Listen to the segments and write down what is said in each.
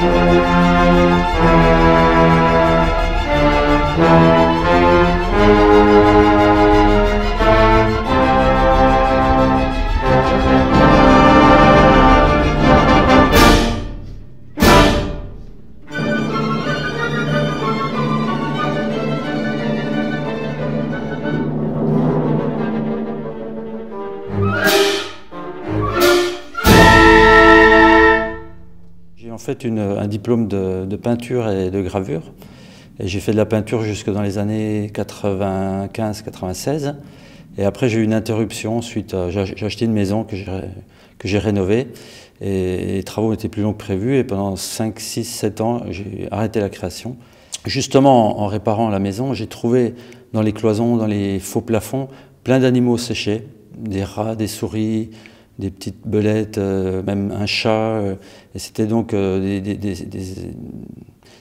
J'ai en fait un diplôme de peinture et de gravure. Et j'ai fait de la peinture jusque dans les années 95-96. Et après, j'ai eu une interruption suite à... J'ai acheté une maison que j'ai rénovée. Et les travaux étaient plus longs que prévu. Et pendant 5, 6, 7 ans, j'ai arrêté la création. Justement, en réparant la maison, j'ai trouvé dans les cloisons, dans les faux plafonds, plein d'animaux séchés. Des rats, des souris, des petites belettes, même un chat. Et c'était donc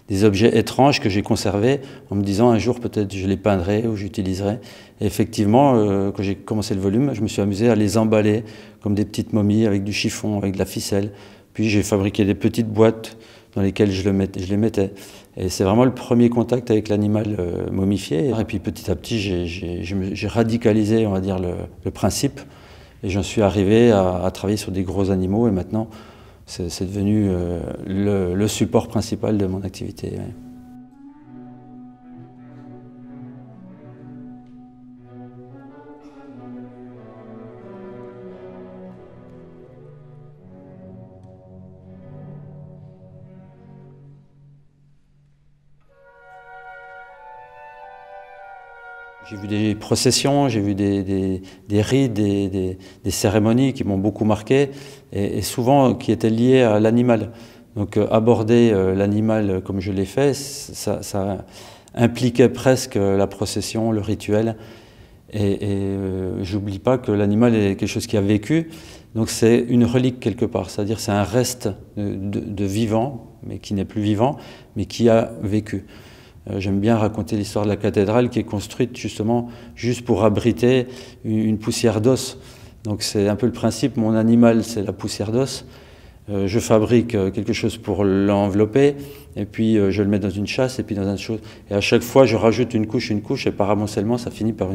des objets étranges que j'ai conservés en me disant un jour peut-être je les peindrai ou j'utiliserai. Et effectivement, quand j'ai commencé le volume, je me suis amusé à les emballer comme des petites momies avec du chiffon, avec de la ficelle. Puis j'ai fabriqué des petites boîtes dans lesquelles je les mettais. Et c'est vraiment le premier contact avec l'animal momifié. Et puis petit à petit, j'ai radicalisé, on va dire, le principe. Et j'en suis arrivé à travailler sur des gros animaux. Et maintenant, c'est devenu le support principal de mon activité. Ouais. J'ai vu des processions, j'ai vu des rites, des cérémonies qui m'ont beaucoup marqué et souvent qui étaient liées à l'animal. Donc aborder l'animal comme je l'ai fait, ça impliquait presque la procession, le rituel. Et j'oublie pas que l'animal est quelque chose qui a vécu, donc c'est une relique quelque part, c'est-à-dire c'est un reste de vivant, mais qui n'est plus vivant, mais qui a vécu. J'aime bien raconter l'histoire de la cathédrale qui est construite justement juste pour abriter une poussière d'os. Donc c'est un peu le principe, mon animal c'est la poussière d'os. Je fabrique quelque chose pour l'envelopper et puis je le mets dans une chasse et puis dans une chose. Et à chaque fois je rajoute une couche et par amoncellement ça finit par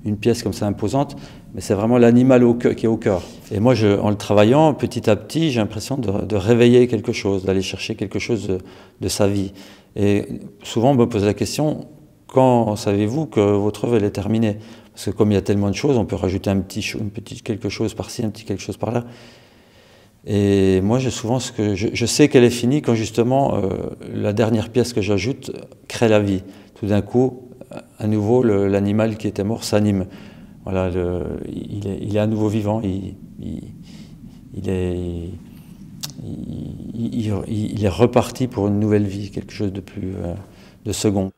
une pièce comme ça imposante. Mais c'est vraiment l'animal qui est au cœur. Et moi en le travaillant petit à petit j'ai l'impression de réveiller quelque chose, d'aller chercher quelque chose de sa vie. Et souvent on me pose la question, quand savez-vous que votre œuvre elle est terminée? Parce que comme il y a tellement de choses, on peut rajouter un petit quelque chose par-ci, un petit quelque chose par-là. Et moi, je sais qu'elle est finie quand justement la dernière pièce que j'ajoute crée la vie. Tout d'un coup, à nouveau, l'animal qui était mort s'anime. Voilà, il est à nouveau vivant. Il est reparti pour une nouvelle vie, quelque chose de plus de second.